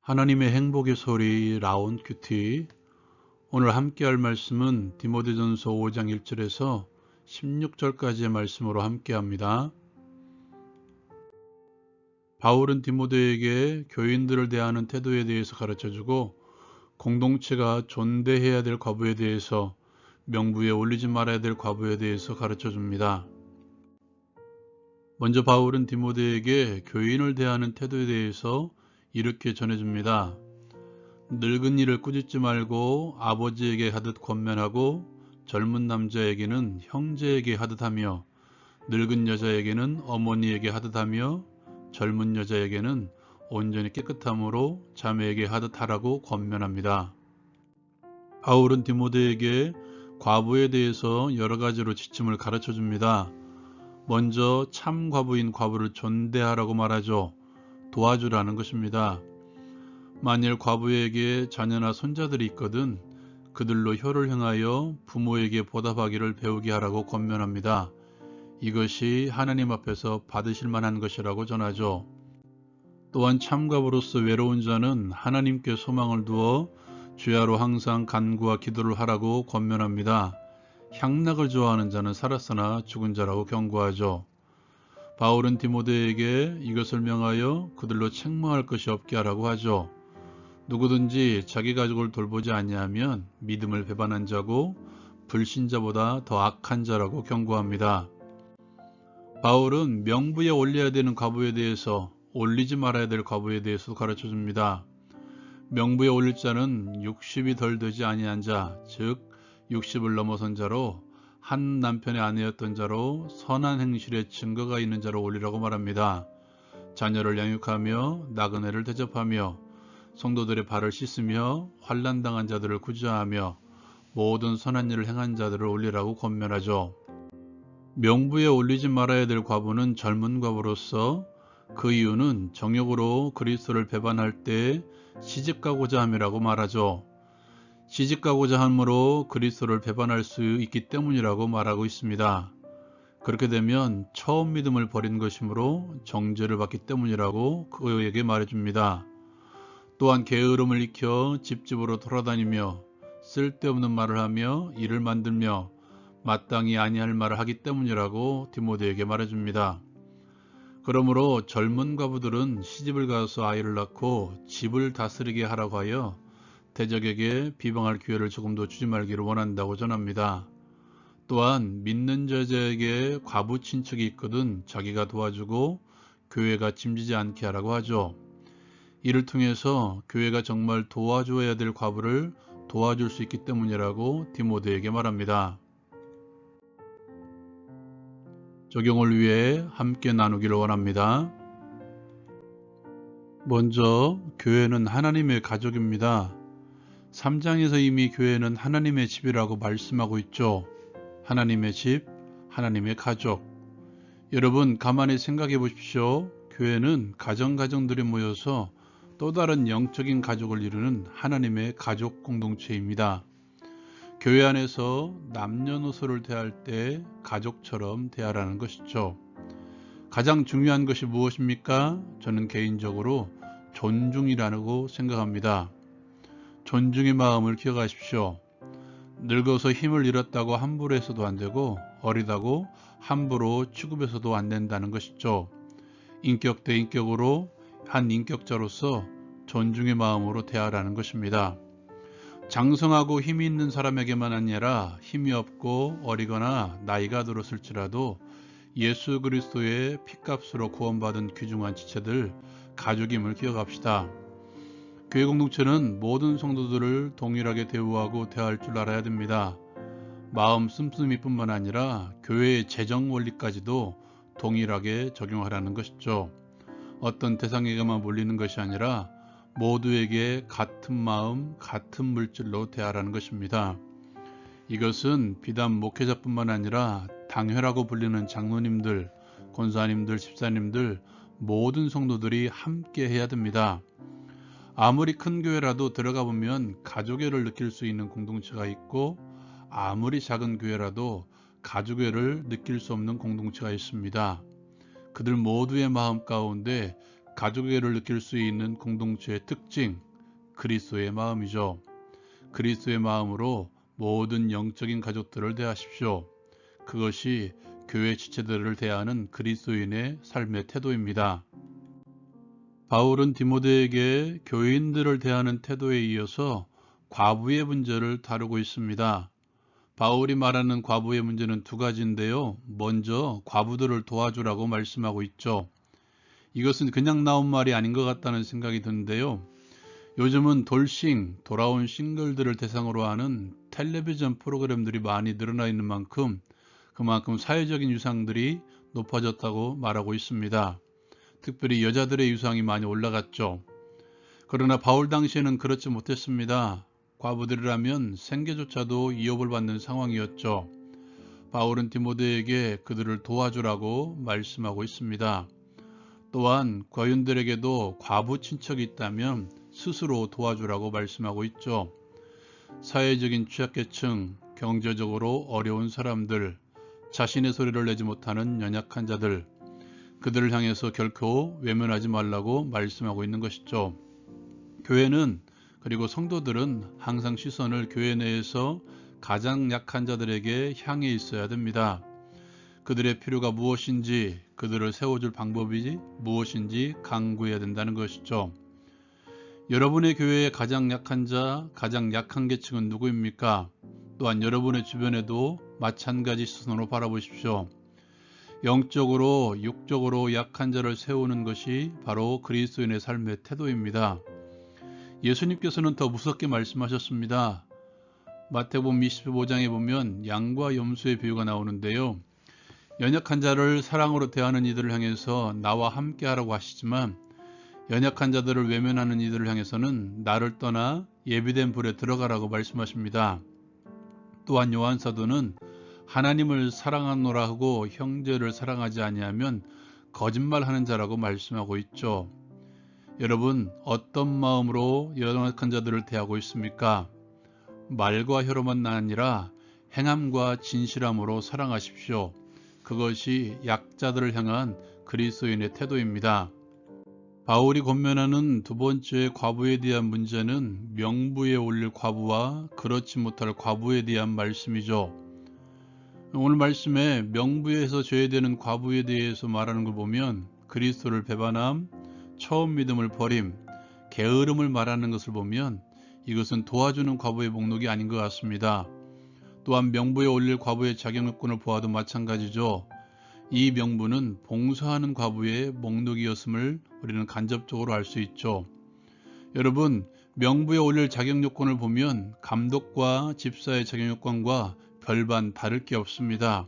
하나님의 행복의 소리 라온 큐티. 오늘 함께 할 말씀은 디모데전서 5장 1절에서 16절까지의 말씀으로 함께 합니다. 바울은 디모데에게 교인들을 대하는 태도에 대해서 가르쳐주고 공동체가 존대해야 될 과부에 대해서 명부에 올리지 말아야 될 과부에 대해서 가르쳐줍니다. 먼저 바울은 디모데에게 교인을 대하는 태도에 대해서 이렇게 전해줍니다. 늙은 이를 꾸짖지 말고 아버지에게 하듯 권면하고 젊은 남자에게는 형제에게 하듯 하며 늙은 여자에게는 어머니에게 하듯 하며 젊은 여자에게는 온전히 깨끗함으로 자매에게 하듯 하라고 권면합니다. 바울은 디모데에게 과부에 대해서 여러 가지로 지침을 가르쳐 줍니다. 먼저 참 과부인 과부를 존대하라고 말하죠. 도와주라는 것입니다. 만일 과부에게 자녀나 손자들이 있거든 그들로 효를 행하여 부모에게 보답하기를 배우게 하라고 권면합니다. 이것이 하나님 앞에서 받으실 만한 것이라고 전하죠. 또한 참과부로서 외로운 자는 하나님께 소망을 두어 주야로 항상 간구와 기도를 하라고 권면합니다. 향락을 좋아하는 자는 살았으나 죽은 자라고 경고하죠. 바울은 디모데에게 이것을 명하여 그들로 책망할 것이 없게 하라고 하죠. 누구든지 자기 가족을 돌보지 아니하면 믿음을 배반한 자고 불신자보다 더 악한 자라고 경고합니다. 바울은 명부에 올려야 되는 과부에 대해서 올리지 말아야 될 과부에 대해서 가르쳐 줍니다. 명부에 올릴 자는 60이 덜 되지 아니한 자, 즉 60을 넘어선 자로 한 남편의 아내였던 자로 선한 행실에 증거가 있는 자로 올리라고 말합니다. 자녀를 양육하며 나그네를 대접하며 성도들의 발을 씻으며 환난당한 자들을 구제하며 모든 선한 일을 행한 자들을 올리라고 권면하죠. 명부에 올리지 말아야 될 과부는 젊은 과부로서 그 이유는 정욕으로 그리스도를 배반할 때 시집가고자 함이라고 말하죠. 시집가고자 함으로 그리스도를 배반할 수 있기 때문이라고 말하고 있습니다. 그렇게 되면 처음 믿음을 버린 것이므로 정죄를 받기 때문이라고 그에게 말해줍니다. 또한 게으름을 익혀 집집으로 돌아다니며 쓸데없는 말을 하며 일을 만들며 마땅히 아니할 말을 하기 때문이라고 디모데에게 말해줍니다. 그러므로 젊은 과부들은 시집을 가서 아이를 낳고 집을 다스리게 하라고 하여 대적에게 비방할 기회를 조금도 주지 말기를 원한다고 전합니다. 또한 믿는 여자에게 과부 친척이 있거든 자기가 도와주고 교회가 짐지지 않게 하라고 하죠. 이를 통해서 교회가 정말 도와줘야 될 과부를 도와줄 수 있기 때문이라고 디모데에게 말합니다. 적용을 위해 함께 나누기를 원합니다. 먼저 교회는 하나님의 가족입니다. 3장에서 이미 교회는 하나님의 집이라고 말씀하고 있죠. 하나님의 집, 하나님의 가족. 여러분 가만히 생각해 보십시오. 교회는 가정들이 모여서 또 다른 영적인 가족을 이루는 하나님의 가족 공동체입니다. 교회 안에서 남녀노소를 대할 때 가족처럼 대하라는 것이죠. 가장 중요한 것이 무엇입니까? 저는 개인적으로 존중이라고 생각합니다. 존중의 마음을 기억하십시오. 늙어서 힘을 잃었다고 함부로 해서도 안 되고 어리다고 함부로 취급해서도 안 된다는 것이죠. 인격 대 인격으로 한 인격자로서 존중의 마음으로 대하라는 것입니다. 장성하고 힘이 있는 사람에게만 아니라 힘이 없고 어리거나 나이가 들었을지라도 예수 그리스도의 피값으로 구원받은 귀중한 지체들, 가족임을 기억합시다. 교회 공동체는 모든 성도들을 동일하게 대우하고 대할 줄 알아야 됩니다. 마음 씀씀이뿐만 아니라 교회의 재정 원리까지도 동일하게 적용하라는 것이죠. 어떤 대상에게만 몰리는 것이 아니라 모두에게 같은 마음, 같은 물질로 대하라는 것입니다. 이것은 비단 목회자뿐만 아니라 당회라고 불리는 장로님들, 권사님들, 집사님들 모든 성도들이 함께 해야 됩니다. 아무리 큰 교회라도 들어가 보면 가족애를 느낄 수 있는 공동체가 있고 아무리 작은 교회라도 가족애를 느낄 수 없는 공동체가 있습니다. 그들 모두의 마음 가운데 가족애를 느낄 수 있는 공동체의 특징, 그리스도의 마음이죠. 그리스도의 마음으로 모든 영적인 가족들을 대하십시오. 그것이 교회 지체들을 대하는 그리스도인의 삶의 태도입니다. 바울은 디모데에게 교인들을 대하는 태도에 이어서 과부의 문제를 다루고 있습니다. 바울이 말하는 과부의 문제는 두 가지인데요. 먼저 과부들을 도와주라고 말씀하고 있죠. 이것은 그냥 나온 말이 아닌 것 같다는 생각이 드는데요. 요즘은 돌아온 싱글들을 대상으로 하는 텔레비전 프로그램들이 많이 늘어나 있는 만큼 그만큼 사회적인 유상들이 높아졌다고 말하고 있습니다. 특별히 여자들의 유상이 많이 올라갔죠. 그러나 바울 당시에는 그렇지 못했습니다. 과부들이라면 생계조차도 위협을 받는 상황이었죠. 바울은 디모데에게 그들을 도와주라고 말씀하고 있습니다. 또한 과윤들에게도 과부 친척이 있다면 스스로 도와주라고 말씀하고 있죠. 사회적인 취약계층, 경제적으로 어려운 사람들, 자신의 소리를 내지 못하는 연약한 자들, 그들을 향해서 결코 외면하지 말라고 말씀하고 있는 것이죠. 교회는 그리고 성도들은 항상 시선을 교회 내에서 가장 약한 자들에게 향해 있어야 됩니다. 그들의 필요가 무엇인지, 그들을 세워줄 방법이 무엇인지 강구해야 된다는 것이죠. 여러분의 교회의 가장 약한 자, 가장 약한 계층은 누구입니까? 또한 여러분의 주변에도 마찬가지 시선으로 바라보십시오. 영적으로, 육적으로 약한 자를 세우는 것이 바로 그리스도인의 삶의 태도입니다. 예수님께서는 더 무섭게 말씀하셨습니다. 마태복음 25장에 보면 양과 염소의 비유가 나오는데요. 연약한 자를 사랑으로 대하는 이들을 향해서 나와 함께 하라고 하시지만 연약한 자들을 외면하는 이들을 향해서는 나를 떠나 예비된 불에 들어가라고 말씀하십니다. 또한 요한사도는 하나님을 사랑하노라 하고 형제를 사랑하지 아니하면 거짓말하는 자라고 말씀하고 있죠. 여러분, 어떤 마음으로 연약한 자들을 대하고 있습니까? 말과 혀로만 아니라 행함과 진실함으로 사랑하십시오. 그것이 약자들을 향한 그리스도인의 태도입니다. 바울이 권면하는 두 번째 과부에 대한 문제는 명부에 올릴 과부와 그렇지 못할 과부에 대한 말씀이죠. 오늘 말씀에 명부에서 줘야 되는 과부에 대해서 말하는 걸 보면 그리스도를 배반함, 처음 믿음을 버림, 게으름을 말하는 것을 보면 이것은 도와주는 과부의 목록이 아닌 것 같습니다. 또한 명부에 올릴 과부의 자격요건을 보아도 마찬가지죠. 이 명부는 봉사하는 과부의 목록이었음을 우리는 간접적으로 알 수 있죠. 여러분, 명부에 올릴 자격요건을 보면 감독과 집사의 자격요건과 별반 다를 게 없습니다.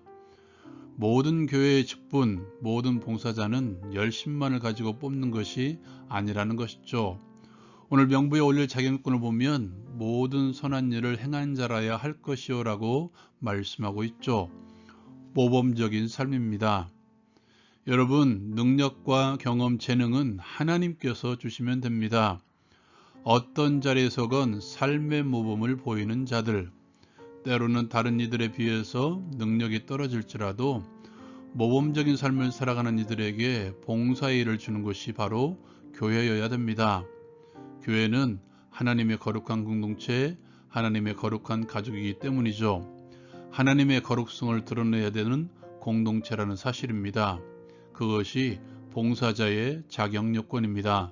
모든 교회의 직분, 모든 봉사자는 열심만을 가지고 뽑는 것이 아니라는 것이죠. 오늘 명부에 올릴 자격요건을 보면 모든 선한 일을 행한 자라야 할 것이요 라고 말씀하고 있죠. 모범적인 삶입니다. 여러분, 능력과 경험, 재능은 하나님께서 주시면 됩니다. 어떤 자리에서건 삶의 모범을 보이는 자들, 때로는 다른 이들에 비해서 능력이 떨어질지라도 모범적인 삶을 살아가는 이들에게 봉사의 일을 주는 것이 바로 교회여야 됩니다. 교회는 하나님의 거룩한 공동체, 하나님의 거룩한 가족이기 때문이죠. 하나님의 거룩성을 드러내야 되는 공동체라는 사실입니다. 그것이 봉사자의 자격 요건입니다.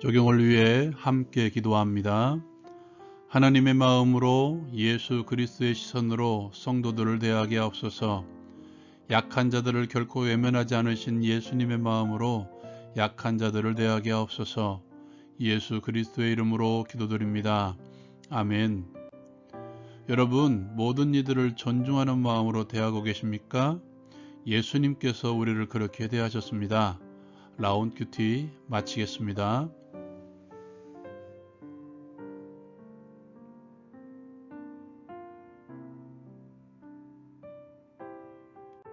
적용을 위해 함께 기도합니다. 하나님의 마음으로 예수 그리스도의 시선으로 성도들을 대하게 하옵소서. 약한 자들을 결코 외면하지 않으신 예수님의 마음으로 약한 자들을 대하게 하옵소서. 예수 그리스도의 이름으로 기도드립니다. 아멘. 여러분, 모든 이들을 존중하는 마음으로 대하고 계십니까? 예수님께서 우리를 그렇게 대하셨습니다. 라운드 큐티 마치겠습니다.